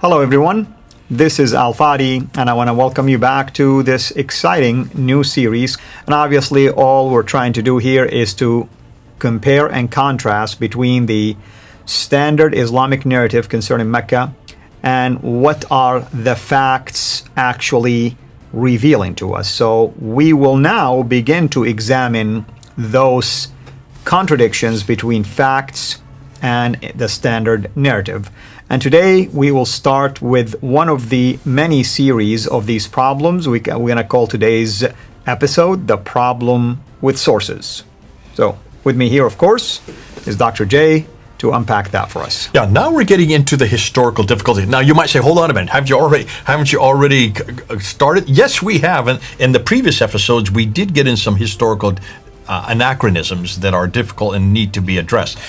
Hello everyone, this is Al Fadi and I want to welcome you back to this exciting new series. And obviously all we're trying to do here is to compare and contrast between the standard Islamic narrative concerning Mecca and what are the facts actually revealing to us. So we will now begin to examine those contradictions between facts and the standard narrative. And today we will start with one of the many series of these problems. We're going to call today's episode The Problem with Sources. So with me here, of course, is Dr. J to unpack that for us. Yeah, now we're getting into the historical difficulty. Now you might say, hold on a minute, haven't you already started? Yes, we have. And in the previous episodes, we did get in some historical anachronisms that are difficult and need to be addressed.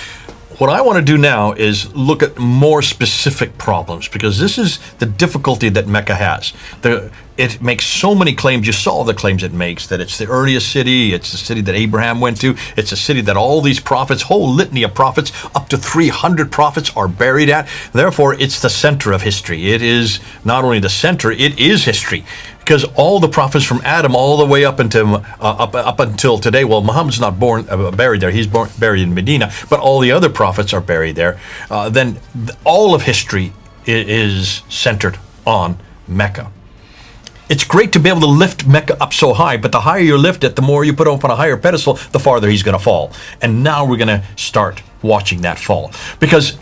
What I want to do now is look at more specific problems, because this is the difficulty that Mecca has. It makes so many claims. You saw the claims it makes, that it's the earliest city, it's the city that Abraham went to, it's a city that all these prophets, whole litany of prophets, up to 300 prophets are buried at. Therefore, it's the center of history. It is not only the center, it is history. Because all the prophets from Adam all the way up until today, well, Muhammad's not buried there, he's buried in Medina, but all the other prophets are buried there. Then all of history is centered on Mecca. It's great to be able to lift Mecca up so high, but the higher you lift it, the more you put him up on a higher pedestal, the farther he's going to fall. And now we're going to start watching that fall. Because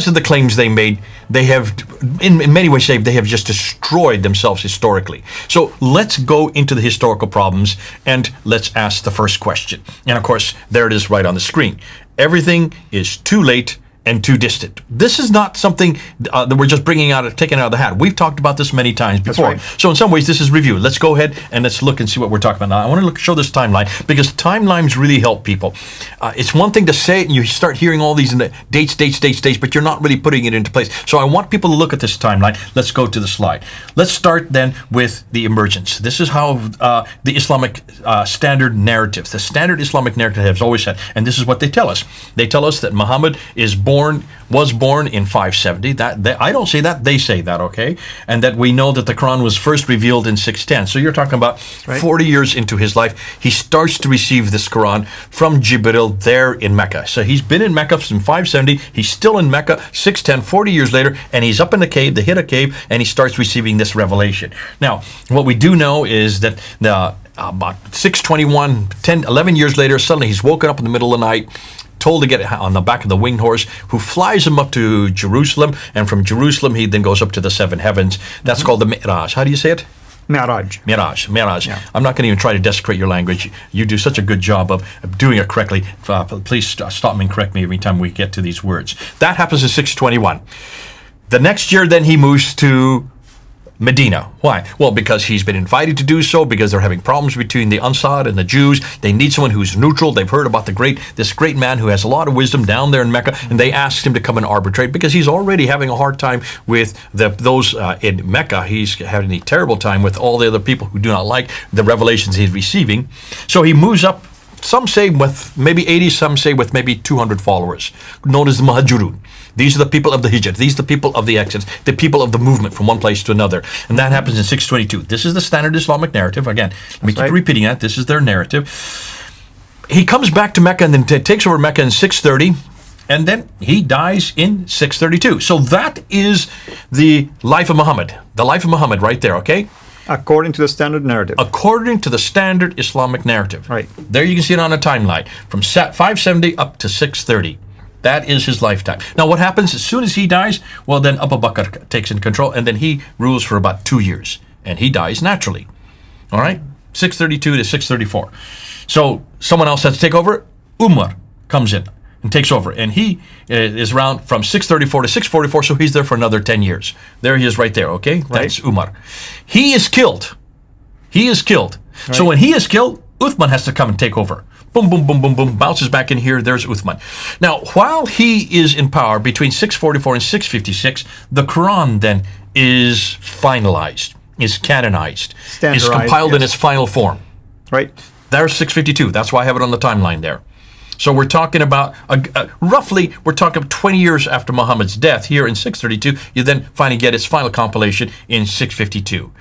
of the claims they made, they have, in many ways, they have just destroyed themselves historically. So let's go into the historical problems and let's ask the first question. And of course, there it is right on the screen. Everything is too late and too distant. This is not something that we're just taking out of the hat. We've talked about this many times before. Right. So in some ways, this is review. Let's go ahead and let's look and see what we're talking about now. I want to show this timeline because timelines really help people. It's one thing to say it and you start hearing all these dates, but you're not really putting it into place. So I want people to look at this timeline. Let's go to the slide. Let's start then with the emergence. This is how the Islamic standard narrative, the standard Islamic narrative has always said, and this is what they tell us. They tell us that Muhammad was born in 570. I don't say that, they say that, okay? And that we know that the Quran was first revealed in 610. So you're talking about 40 years into his life, he starts to receive this Quran from Jibril there in Mecca. So he's been in Mecca since 570, he's still in Mecca, 610, 40 years later, and he's up in the cave, the Hira cave, and he starts receiving this revelation. Now, what we do know is that about 621, 11 years later, suddenly he's woken up in the middle of the night, told to get on the back of the winged horse, who flies him up to Jerusalem, and from Jerusalem he then goes up to the seven heavens. That's called the Mi'raj. How do you say it? Mi'raj. Yeah. I'm not going to even try to desecrate your language. You do such a good job of doing it correctly. Please stop me and correct me every time we get to these words. That happens in 621. The next year then he moves to Medina. Why? Well, because he's been invited to do so, because they're having problems between the Ansar and the Jews. They need someone who's neutral. They've heard about this great man who has a lot of wisdom down there in Mecca, and they asked him to come and arbitrate because he's already having a hard time with those in Mecca. He's having a terrible time with all the other people who do not like the revelations he's receiving. So he moves up, some say with maybe 80, some say with maybe 200 followers, known as the Muhajirun. These are the people of the Hijr. These are the people of the exodus, the people of the movement from one place to another. And that happens in 622. This is the standard Islamic narrative. Again, let me keep repeating that. This is their narrative. He comes back to Mecca and then takes over Mecca in 630. And then he dies in 632. So that is the life of Muhammad. The life of Muhammad right there, okay? According to the standard narrative. According to the standard Islamic narrative. Right. There you can see it on a timeline. From 570 up to 630. That is his lifetime. Now what happens as soon as he dies? Well, then Abu Bakr takes in control, and then he rules for about 2 years. And he dies naturally. All right? 632 to 634. So someone else has to take over. Umar comes in and takes over. And he is around from 634 to 644, so he's there for another 10 years. There he is right there, okay? That's Umar. He is killed. Right. So when he is killed, Uthman has to come and take over. Boom, boom, boom, boom, boom, bounces back in here, there's Uthman. Now, while he is in power between 644 and 656, the Quran then is finalized, is canonized, is compiled in its final form. Right. There's 652, that's why I have it on the timeline there. So we're talking about, roughly, we're talking 20 years after Muhammad's death here in 632. You then finally get his final compilation in 652.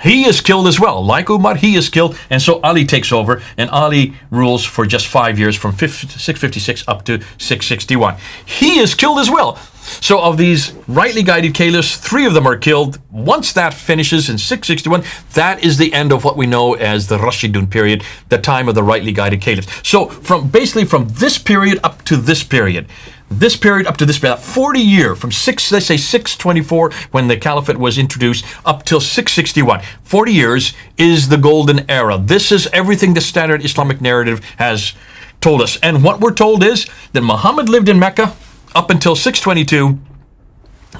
He is killed as well. Like Umar, he is killed. And so Ali takes over, and Ali rules for just 5 years from 656 up to 661. He is killed as well. So of these rightly guided caliphs, 3 of them are killed. Once that finishes in 661, that is the end of what we know as the Rashidun period, the time of the rightly guided caliphs. So from this period up to this period, up to this period, 40 year, from let's say 624 when the caliphate was introduced up till 661, 40 years is the golden era. This is everything the standard Islamic narrative has told us. And what we're told is that Muhammad lived in Mecca up until 622,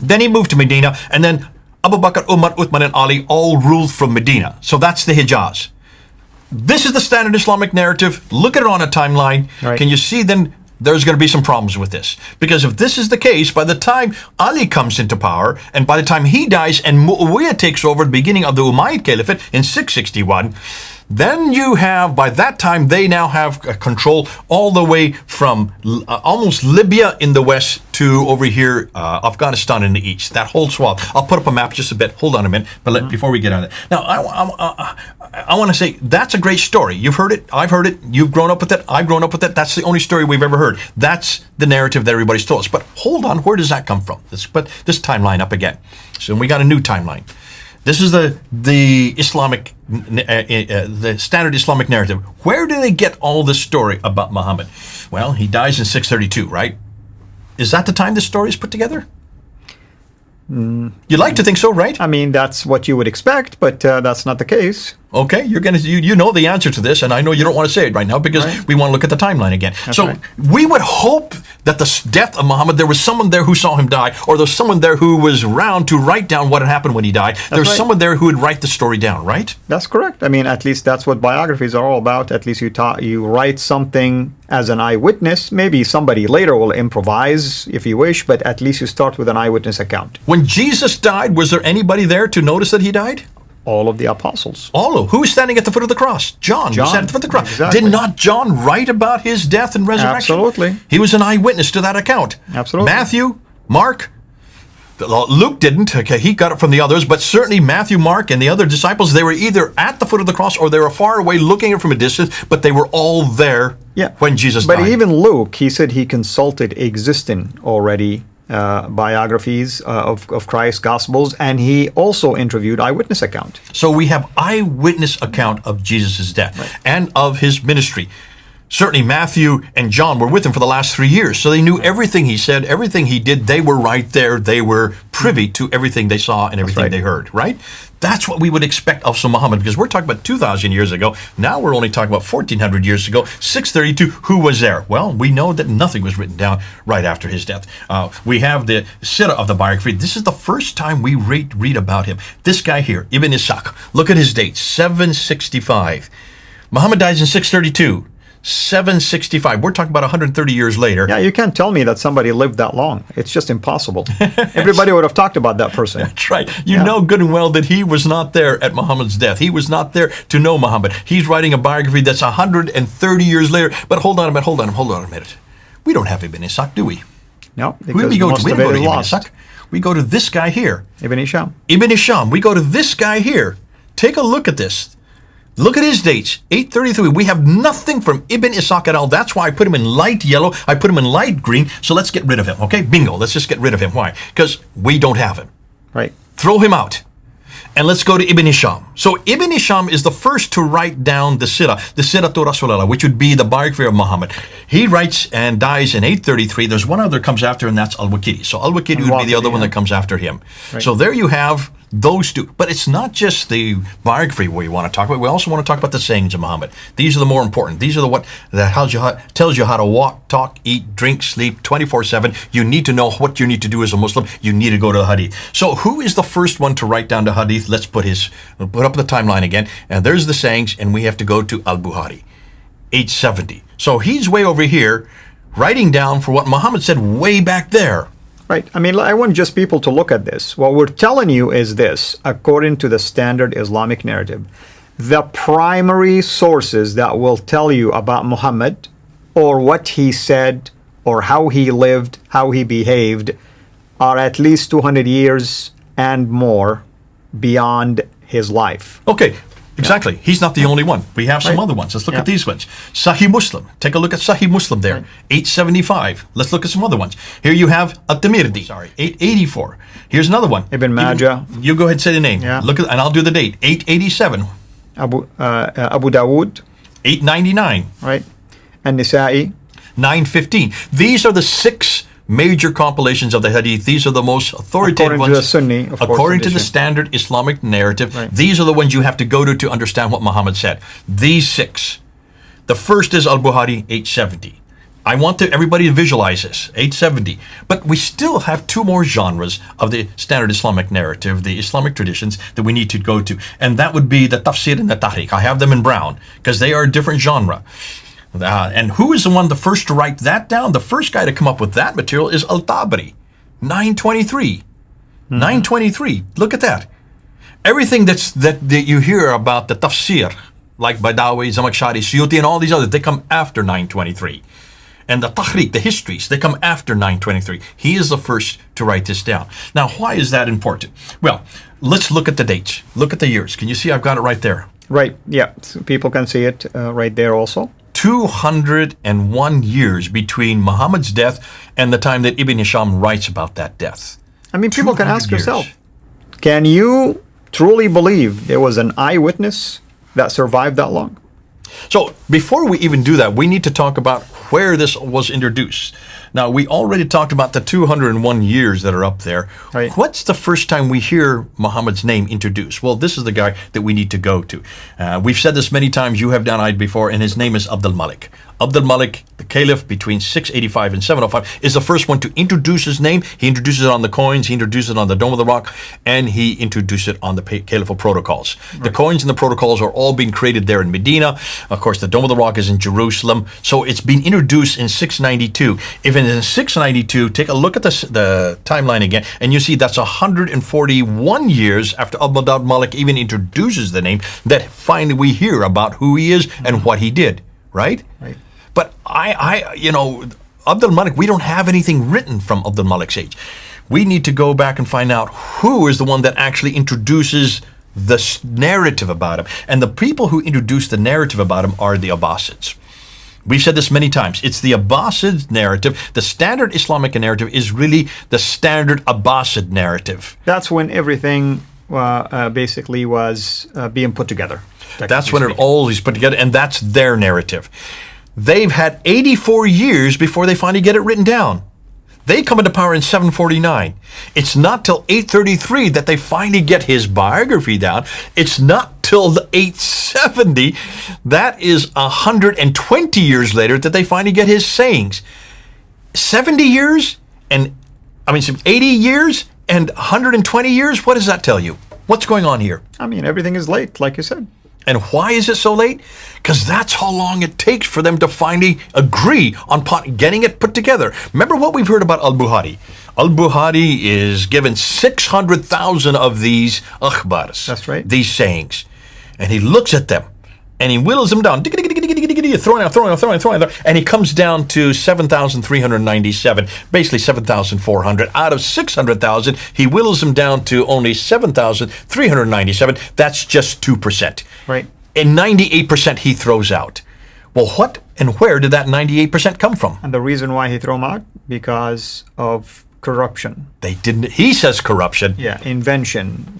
then he moved to Medina, and then Abu Bakr, Umar, Uthman, and Ali all ruled from Medina. So that's the Hijaz. This is the standard Islamic narrative. Look at it on a timeline. Right. Can you see then there's going to be some problems with this? Because if this is the case, by the time Ali comes into power, and by the time he dies and Muawiyah takes over the beginning of the Umayyad Caliphate in 661, then you have, by that time, they now have control all the way from almost Libya in the west to over here, Afghanistan in the east. That whole swath. I'll put up a map just a bit. Hold on a minute, but before we get on it. Now, I want to say, that's a great story. You've heard it. I've heard it. You've grown up with it. I've grown up with it. That's the only story we've ever heard. That's the narrative that everybody's told us. But hold on, where does that come from? Let's put this timeline up again. So we got a new timeline. This is the Islamic, the standard Islamic narrative. Where do they get all this story about Muhammad? Well, he dies in 632, right? Is that the time this story is put together? You'd like to think so, right? I mean, that's what you would expect, but that's not the case. Okay, you know the answer to this, and I know you don't want to say it right now because we want to look at the timeline again. That's right. We would hope that the death of Muhammad, there was someone there who saw him die, or there was someone there who was around to write down what had happened when he died. There was someone there who would write the story down, right? That's correct. I mean, at least that's what biographies are all about. At least you write something as an eyewitness. Maybe somebody later will improvise if you wish, but at least you start with an eyewitness account. When Jesus died, was there anybody there to notice that he died? All of the apostles. Who was standing at the foot of the cross? John was standing at the foot of the cross. Exactly. Did not John write about his death and resurrection? Absolutely. He was an eyewitness to that account. Absolutely. Matthew, Mark, Luke didn't. Okay, he got it from the others, but certainly Matthew, Mark, and the other disciples, they were either at the foot of the cross or they were far away looking at it from a distance, but they were all there when Jesus died. But even Luke, he said he consulted existing already biographies of Christ's Gospels, and he also interviewed eyewitness account. So we have eyewitness account of Jesus' death and of his ministry. Certainly Matthew and John were with him for the last 3 years, so they knew everything he said, everything he did. They were right there. They were privy to everything they saw and everything they heard, right? That's what we would expect of some Muhammad, because we're talking about 2,000 years ago. Now we're only talking about 1,400 years ago, 632. Who was there? Well, we know that nothing was written down right after his death. We have the Sirah of the biography. This is the first time we read about him. This guy here, Ibn Ishaq. Look at his date, 765. Muhammad dies in 632. 765. We're talking about 130 years later. Yeah, you can't tell me that somebody lived that long. It's just impossible. Everybody would have talked about that person. That's right. You know good and well that he was not there at Muhammad's death. He was not there to know Muhammad. He's writing a biography that's 130 years later. But hold on a minute. We don't have Ibn Ishaq, do we? No, Who do we go to? We don't go to Ibn Ishaq. We go to this guy here. Ibn Hisham. Ibn Hisham. We go to this guy here. Take a look at this. Look at his dates, 833. We have nothing from Ibn Ishaq at all. That's why I put him in light yellow. I put him in light green. So let's get rid of him, okay? Bingo. Let's just get rid of him. Why? Because we don't have him. Right. Throw him out. And let's go to Ibn Hisham. So Ibn Hisham is the first to write down the Sirah to Rasulullah, which would be the biography of Muhammad. He writes and dies in 833. There's one other comes after, and that's Al-Waqidi. So Al-Waqidi would be the other one that comes after him. Right. So there you have those two. But it's not just the biography we want to talk about. We also want to talk about the sayings of Muhammad. These are the more important. These are the what that tells you how to walk, talk, eat, drink, sleep 24/7. You need to know what you need to do as a Muslim. You need to go to the Hadith. So who is the first one to write down the Hadith? Let's put up the timeline again. And there's the sayings, and we have to go to Al-Bukhari, 870. So he's way over here writing down for what Muhammad said way back there. Right. I mean, I want just people to look at this. What we're telling you is this, according to the standard Islamic narrative, the primary sources that will tell you about Muhammad or what he said, or how he lived, how he behaved, are at least 200 years and more beyond his life. Okay, exactly. He's not the only one. We have some other ones. Let's look at these ones. Sahih Muslim. Take a look at Sahih Muslim there. 875. Let's look at some other ones. Here you have At-Tirmidhi. Sorry, 884. Here's another one. Ibn Majah. You go ahead and say the name. Yeah. Look at, and I'll do the date. 887. Abu Dawood, 899. right? And Nisa'i. 915. These are the 6 major compilations of the hadith. These are the most authoritative According ones. to the Sunni, of course, according to the edition. standard Islamic narrative. Right. These are the ones you have to go to understand what Muhammad said. These 6. The first is Al-Bukhari, 870. I want everybody to visualize this, 870. But we still have 2 more genres of the standard Islamic narrative, the Islamic traditions that we need to go to. And that would be the tafsir and the tahriq. I have them in brown because they are a different genre. And who is the first to write that down? The first guy to come up with that material is Al-Tabari, 923. 923. Look at that. Everything that you hear about the tafsir, like Badawi, Zamakhshari, Suyuti, and all these others, they come after 923. And the tahriq, the histories, they come after 923. He is the first to write this down. Now, why is that important? Well, let's look at the dates. Look at the years. Can you see I've got it right there? Right, yeah. So people can see it right there also. 201 years between Muhammad's death and the time that Ibn Hisham writes about that death. I mean, people can ask 200 years. yourself, can you truly believe there was an eyewitness that survived that long? So before we even do that, we need to talk about where this was introduced. Now, we already talked about the 201 years that are up there. Right. What's the first time we hear Muhammad's name introduced? Well, this is the guy that we need to go to. We've said this many times. You have done it before, and his name is Abdul Malik. Abdul Malik, the caliph between 685 and 705, is the first one to introduce his name. He introduces it on the coins, he introduces it on the Dome of the Rock, and he introduced it on the caliphal protocols. Right. The coins and the protocols are all being created there in Medina. Of course, the Dome of the Rock is in Jerusalem. So it's been introduced in 692. If it is in 692, take a look at the timeline again, and you see that's 141 years after Abdul Malik even introduces the name that finally we hear about who he is and what he did, right? Right. But Abdul Malik, we don't have anything written from Abdul Malik's age. We need to go back and find out who is the one that actually introduces the narrative about him. And the people who introduce the narrative about him are the Abbasids. We've said this many times. It's the Abbasid narrative. The standard Islamic narrative is really the standard Abbasid narrative. That's when everything basically was being put together. That's when it all is put together, and that's their narrative. They've had 84 years before they finally get it written down. They come into power in 749. It's not till 833 that they finally get his biography down. It's not till the 870, that is 120 years later, that they finally get his sayings. 70 years and, 80 years and 120 years? What does that tell you? What's going on here? I mean, everything is late, like you said. And why is it so late? Because that's how long it takes for them to finally agree on getting it put together. Remember what we've heard about Al-Bukhari. Al-Bukhari is given 600,000 of these akhbars. That's right. These sayings. And he looks at them and he whittles them down. Throwing out. And he comes down to 7,397, basically 7,400. Out of 600,000, he whittles them down to only 7,397. That's just 2%. Right. And 98% he throws out. Well, what and where did that 98% come from? And the reason why he threw them out? Because of corruption. They didn't, he says corruption. Yeah, invention,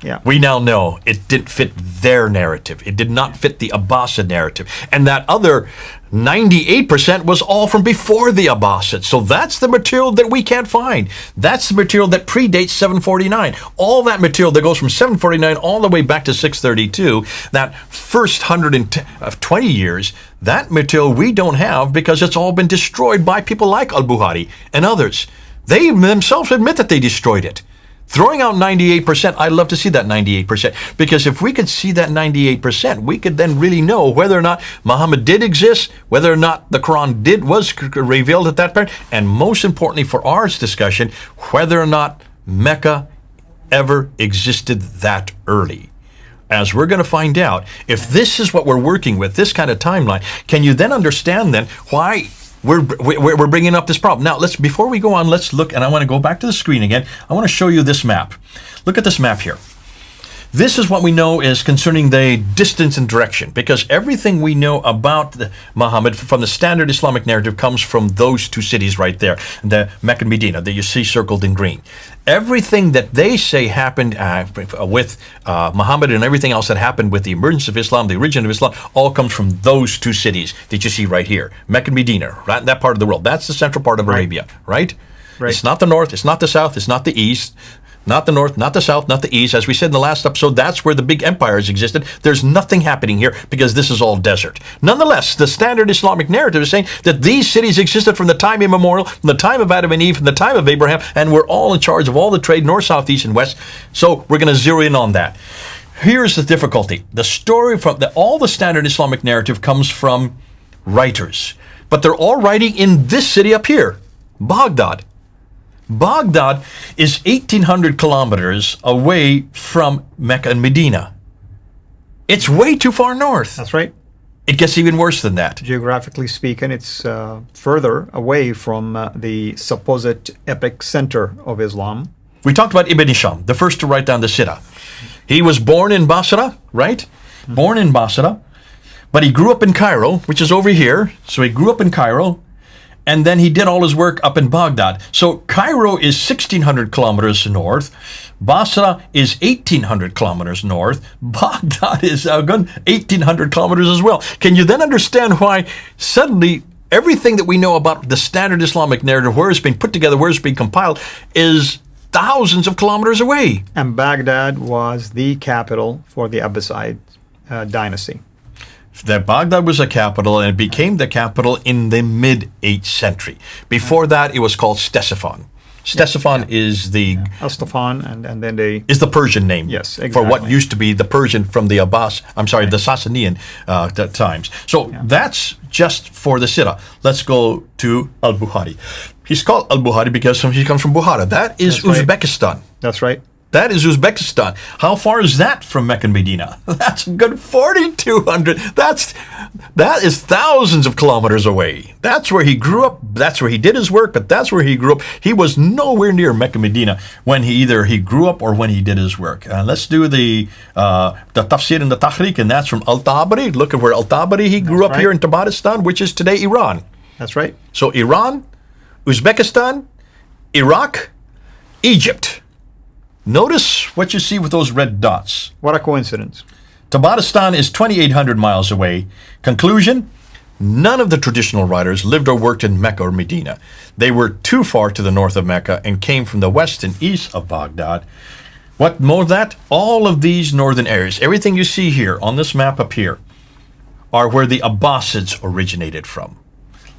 Yeah. We now know it didn't fit their narrative. It did not fit the Abbasid narrative. And that other 98% was all from before the Abbasids. So that's the material that we can't find. That's the material that predates 749. All that material that goes from 749 all the way back to 632, that first 120 years, that material we don't have because it's all been destroyed by people like Al-Bukhari and others. They themselves admit that they destroyed it. Throwing out 98%, I'd love to see that 98%, because if we could see that 98%, we could then really know whether or not Muhammad did exist, whether or not the Quran was revealed at that point, and most importantly for our discussion, whether or not Mecca ever existed that early. as we're going to find out, if this is what we're working with, this kind of timeline, can you then understand then why we're bringing up this problem? Now, before we go on, let's look, and I want to go back to the screen again. I want to show you this map. Look at this map here. This is what we know is concerning the distance and direction, because everything we know about Muhammad from the standard Islamic narrative comes from those two cities right there, the Mecca and Medina that you see circled in green. Everything that they say happened with Muhammad and everything else that happened with the emergence of Islam, the origin of Islam, all comes from those two cities that you see right here, Mecca and Medina, right, that part of the world. That's the central part of Arabia, right? It's not the north, it's not the south, it's not the east. Not the north, not the south, not the east. As we said in the last episode, that's where the big empires existed. There's nothing happening here because this is all desert. Nonetheless, the standard Islamic narrative is saying that these cities existed from the time immemorial, from the time of Adam and Eve, from the time of Abraham, and we're all in charge of all the trade, north, south, east, and west. So we're going to zero in on that. Here's the difficulty. The story from all the standard Islamic narrative comes from writers, but they're all writing in this city up here, Baghdad. Baghdad is 1,800 kilometers away from Mecca and Medina. It's way too far north. That's right. It gets even worse than that. Geographically speaking, it's further away from the supposed epic center of Islam. We talked about Ibn Hisham, the first to write down the Sirah. He was born in Basra, right? Mm-hmm. Born in Basra, but he grew up in Cairo, which is over here. So he grew up in Cairo. And then he did all his work up in Baghdad. So Cairo is 1,600 kilometers north. Basra is 1,800 kilometers north. Baghdad is 1,800 kilometers as well. Can you then understand why suddenly everything that we know about the standard Islamic narrative, where it's being put together, where it's being compiled, is thousands of kilometers away? And Baghdad was the capital for the Abbasid dynasty. That Baghdad was a capital, and it became the capital in the mid-8th century. Before that, it was called Ctesiphon. Ctesiphon is the Astafan, and then they is the Persian name. Yes, exactly. For what used to be the Persian from the the Sassanian times. So that's just for the Sirah. Let's go to Al-Bukhari. He's called Al-Bukhari because he comes from Bukhara. That is Uzbekistan. Right. That's right. That is Uzbekistan. How far is that from Mecca and Medina? That's a good 4,200. That is thousands of kilometers away. That's where he grew up. That's where he did his work, but that's where he grew up. He was nowhere near Mecca and Medina when he grew up or when he did his work. Let's do the tafsir and the tahriq, and that's from Al-Tabari. Look at where Al-Tabari, he grew up here in Tabaristan, which is today Iran. That's right. So Iran, Uzbekistan, Iraq, Egypt. Notice what you see with those red dots. What a coincidence. Tabaristan is 2,800 miles away. Conclusion, none of the traditional writers lived or worked in Mecca or Medina. They were too far to the north of Mecca and came from the west and east of Baghdad. What more than that? All of these northern areas, everything you see here on this map up here, are where the Abbasids originated from.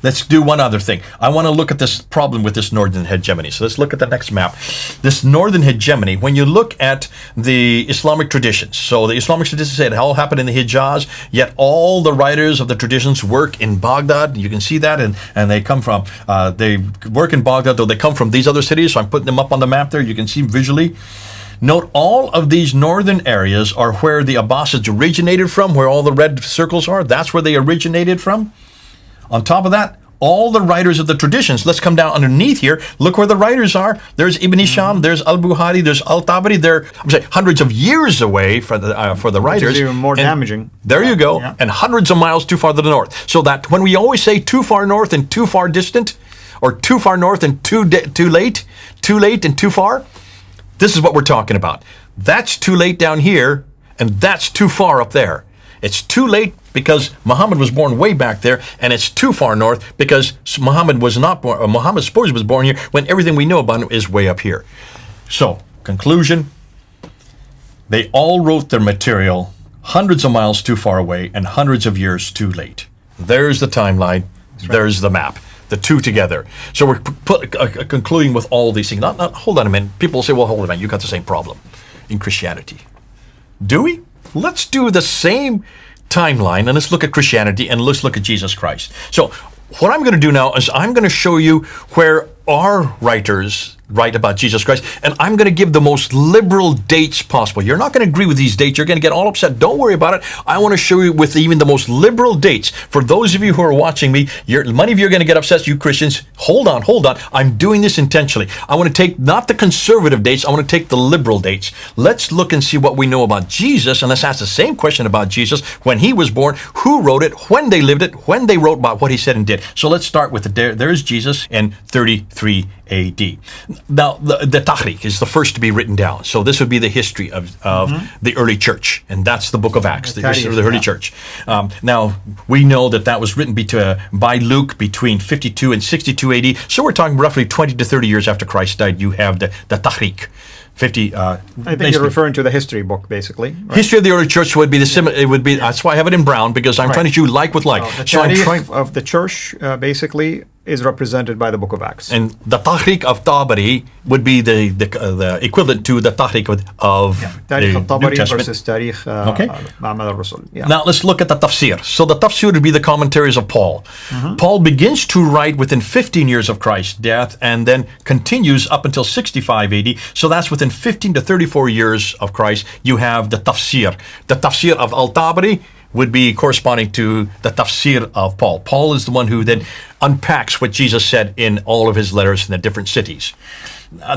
Let's do one other thing. I want to look at this problem with this northern hegemony. So let's look at the next map. This northern hegemony, when you look at the Islamic traditions, so the Islamic traditions say it all happened in the Hijaz, yet all the writers of the traditions work in Baghdad. You can see that, and they come from, they work in Baghdad, though they come from these other cities, so I'm putting them up on the map there. You can see visually. Note all of these northern areas are where the Abbasids originated from, where all the red circles are. That's where they originated from. On top of that, all the writers of the traditions, let's come down underneath here. Look where the writers are. There's Ibn Hisham, there's Al-Bukhari, there's Al-Tabari. They're hundreds of years away for the writers. Which is even more damaging. There you go. Yeah. And hundreds of miles too far to the north. So that when we always say too far north and too far distant, or too far north and too late and too far, this is what we're talking about. That's too late down here, and that's too far up there. It's too late because Muhammad was born way back there, and it's too far north because Muhammad was not born, or Muhammad supposedly was born here when everything we know about him is way up here. So, conclusion, they all wrote their material hundreds of miles too far away and hundreds of years too late. There's the timeline. Right. There's the map. The two together. So we're concluding with all these things. Hold on a minute. People will say, well, hold on a minute. You got the same problem in Christianity. Do we? Let's do the same timeline, and let's look at Christianity, and let's look at Jesus Christ. So what I'm going to do now is I'm going to show you where our writers write about Jesus Christ, and I'm going to give the most liberal dates possible. You're not going to agree with these dates. You're going to get all upset. Don't worry about it. I want to show you with even the most liberal dates. For those of you who are watching me, many of you are going to get upset, you Christians. Hold on. I'm doing this intentionally. I want to take not the conservative dates. I want to take the liberal dates. Let's look and see what we know about Jesus, and let's ask the same question about Jesus. When he was born, who wrote it, when they lived it, when they wrote about what he said and did. So let's start with there's Jesus in 33 A.D. Now, the Tahrik is the first to be written down. So this would be the history of the early church. And that's the book of Acts, the history of the early church. Now, we know that was written by Luke between 52 and 62 A.D. So we're talking roughly 20 to 30 years after Christ died. You have the Tahrik. I think you're referring to the history book, basically. Right? History of the early church would be it would be. That's why I have it in brown, because I'm trying to do like with like. The Tarikh of the church, basically, is represented by the book of Acts. And the Tahrik of Tabari would be the equivalent to the Tahrik of Tarikh the al-Tabari New Testament. versus Tarikh Muhammad al-Rasul. Now let's look at the tafsir. So the tafsir would be the commentaries of Paul. Paul begins to write within 15 years of Christ's death and then continues up until 65 AD. So that's within 15 to 34 years of Christ. You have the tafsir. The tafsir of al-Tabari would be corresponding to the tafsir of Paul. Paul is the one who then unpacks what Jesus said in all of his letters in the different cities.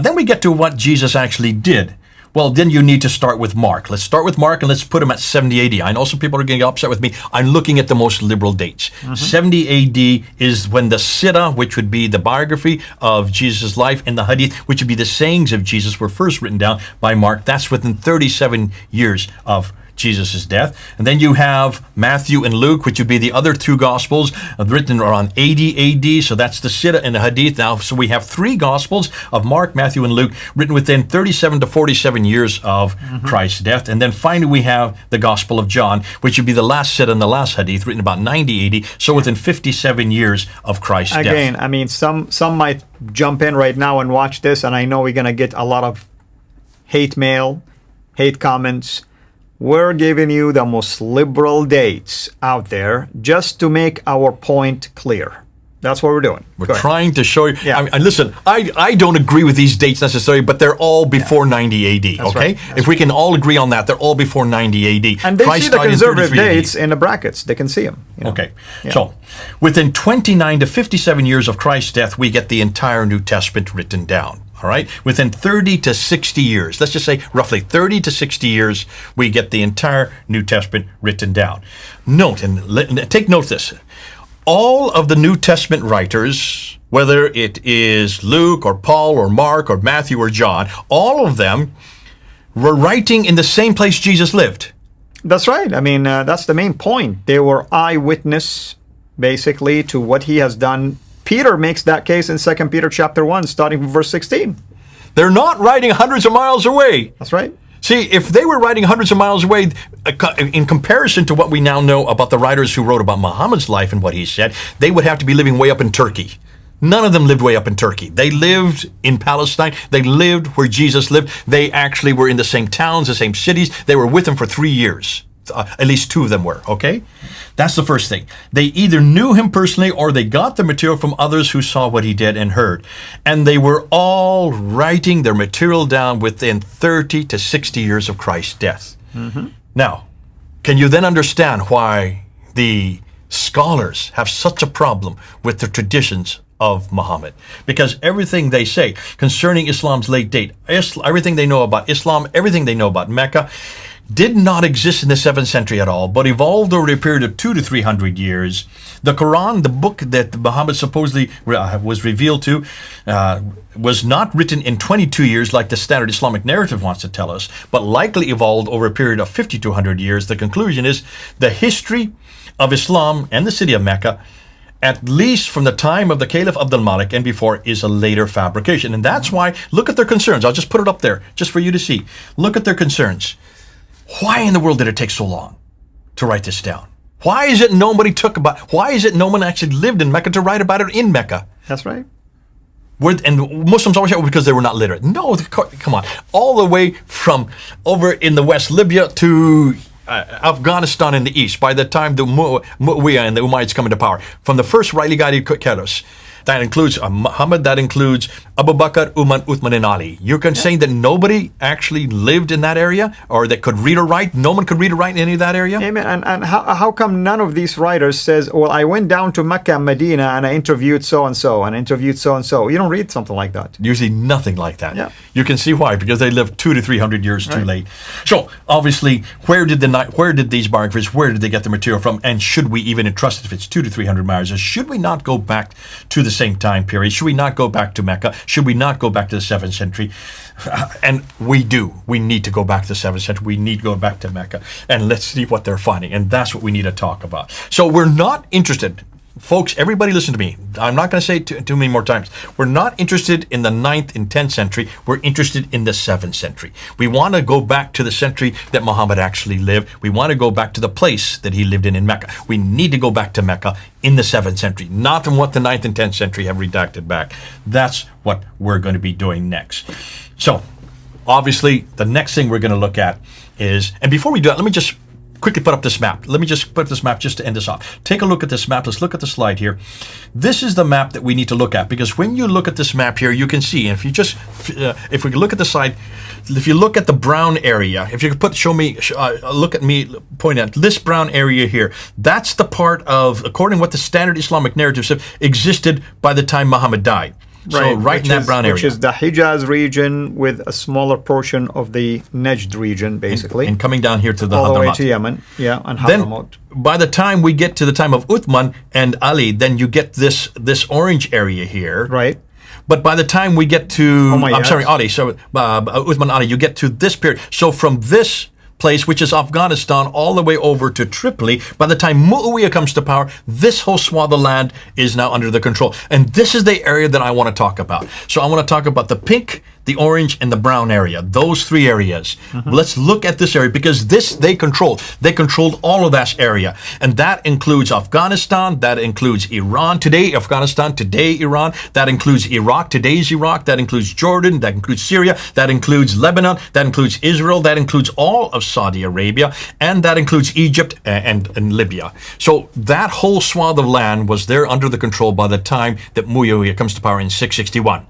Then we get to what Jesus actually did. Well, then you need to start with Mark. Let's start with Mark and let's put him at 70 AD. I know some people are going to get upset with me. I'm looking at the most liberal dates. 70 AD is when the Sirah, which would be the biography of Jesus' life, and the Hadith, which would be the sayings of Jesus, were first written down by Mark. That's within 37 years of Jesus' death. And then you have Matthew and Luke, which would be the other two Gospels, written around 80 AD. So that's the Sirah and the Hadith now. So we have three Gospels of Mark, Matthew, and Luke, written within 37 to 47 years of Christ's death. And then finally we have the Gospel of John, which would be the last Sirah and the last Hadith, written about 90 AD. So within 57 years of Christ's death. Again, I mean, some might jump in right now and watch this, and I know we're going to get a lot of hate mail, hate comments. We're giving you the most liberal dates out there just to make our point clear. That's what we're doing. We're trying to show you. Yeah. I mean, listen, I don't agree with these dates necessarily, but they're all before 90 AD, That's okay? right. If we can all agree on that, they're all before 90 AD. And they Christ see the died in conservative 33 AD. dates in the brackets. They can see them. Okay. So, within 29 to 57 years of Christ's death, we get the entire New Testament written down. All right. Within 30 to 60 years, let's just say roughly 30 to 60 years, we get the entire New Testament written down. Note, and take note of this. All of the New Testament writers, whether it is Luke or Paul or Mark or Matthew or John, all of them were writing in the same place Jesus lived. That's right. I mean, that's the main point. They were eyewitness, basically, to what he has done. Peter makes that case in 2 Peter chapter 1, starting from verse 16. They're not writing hundreds of miles away. That's right. See, if they were writing hundreds of miles away, in comparison to what we now know about the writers who wrote about Muhammad's life and what he said, they would have to be living way up in Turkey. None of them lived way up in Turkey. They lived in Palestine. They lived where Jesus lived. They actually were in the same towns, the same cities. They were with him for 3 years. At least two of them were, okay? That's the first thing. They either knew him personally or they got the material from others who saw what he did and heard. And they were all writing their material down within 30 to 60 years of Christ's death. Now, can you then understand why the scholars have such a problem with the traditions of Muhammad? Because everything they say concerning Islam's late date, everything they know about Islam, everything they know about Mecca, did not exist in the 7th century at all, but evolved over a period of 200 to 300 years. The Quran, the book that Muhammad supposedly was revealed to, was not written in 22 years like the standard Islamic narrative wants to tell us, but likely evolved over a period of 50 to 100 years. The conclusion is the history of Islam and the city of Mecca, at least from the time of the Caliph Abdul Malik and before, is a later fabrication. And that's why, look at their concerns. I'll just put it up there just for you to see. Look at their concerns. Why in the world did it take so long to write this down? Why is it no one actually lived in Mecca to write about it in Mecca? That's right. And Muslims always say, because they were not literate. No, come on. All the way from over in the West, Libya, to Afghanistan in the East, by the time the Muawiyah and the Umayyads come into power, from the first rightly guided caliphs, That includes Muhammad, that includes Abu Bakr, Umar, Uthman, and Ali. You're saying that nobody actually lived in that area, or that could read or write? No one could read or write in any of that area? Amen. And how come none of these writers says, well, I went down to Mecca and Medina and I interviewed so-and-so and interviewed so-and-so? You don't read something like that. Usually nothing like that. Yeah. You can see why, because they lived 200 to 300 years too late. So obviously, where did these biographers, where did they get the material from? And should we even entrust it if it's 200 to 300 miles? Should we not go back to the same time period? Should we not go back to Mecca? Should we not go back to the 7th century? And we do. We need to go back to the 7th century. We need to go back to Mecca. And let's see what they're finding. And that's what we need to talk about. So we're not interested. Folks, everybody listen to me. I'm not going to say it too many more times. We're not interested in the 9th and 10th century. We're interested in the 7th century. We want to go back to the century that Muhammad actually lived. We want to go back to the place that he lived in Mecca. We need to go back to Mecca in the 7th century, not in what the 9th and 10th century have redacted back. That's what we're going to be doing next. So, obviously, the next thing we're going to look at is, and before we do that, let me just quickly put up this map. Let me just put this map just to end this off. Take a look at this map. Let's look at the slide here. This is the map that we need to look at, because when you look at this map here, you can see, and if you just, if we look at the slide, if you look at the brown area, if you could look at me, point at this brown area here, that's the part of, according to what the standard Islamic narratives have, existed by the time Muhammad died. So right in that brown area. Which is the Hijaz region with a smaller portion of the Najd region, basically. And coming down here to the all the way Hadramaut. to Yemen, and Then, Hadramaut. by the time we get to the time of Uthman and Ali, then you get this orange area here. Right. But by the time we get to, Ali, so Uthman Ali, you get to this period. So from this place, which is Afghanistan, all the way over to Tripoli, by the time Muawiyah comes to power, this whole swath of land is now under the control. And this is the area that I want to talk about. So I want to talk about the pink, the orange, and the brown area. Those three areas. Let's look at this area, because this they controlled. They controlled all of that area. And that includes Afghanistan, that includes Iran, today Afghanistan, today Iran, that includes Iraq, today's Iraq, that includes Jordan, that includes Syria, that includes Lebanon, that includes Israel, that includes all of Saudi Arabia, and that includes Egypt and Libya. So that whole swath of land was there under the control by the time that Muawiyah comes to power in 661.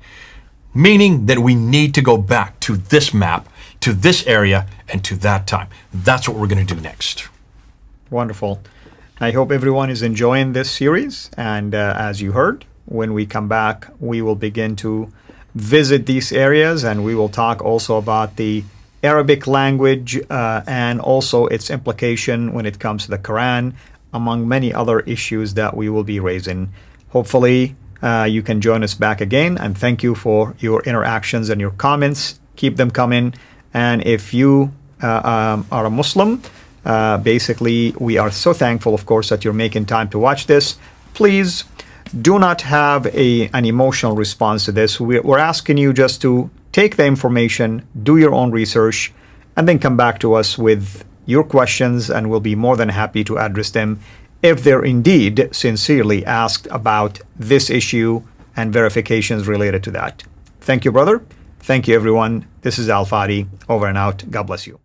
Meaning that we need to go back to this map, to this area, and to that time. That's what we're going to do next. Wonderful. I hope everyone is enjoying this series. And as you heard, when we come back, we will begin to visit these areas, and we will talk also about the Arabic language and also its implication when it comes to the Quran, among many other issues that we will be raising. Hopefully, you can join us back again, and thank you for your interactions and your comments. Keep them coming. And if you are a Muslim, basically, we are so thankful, of course, that you're making time to watch this. Please do not have an emotional response to this. We're asking you just to take the information, do your own research, and then come back to us with your questions, and we'll be more than happy to address them if they're indeed sincerely asked about this issue and verifications related to that. Thank you, brother. Thank you, everyone. This is Al Fadi, over and out. God bless you.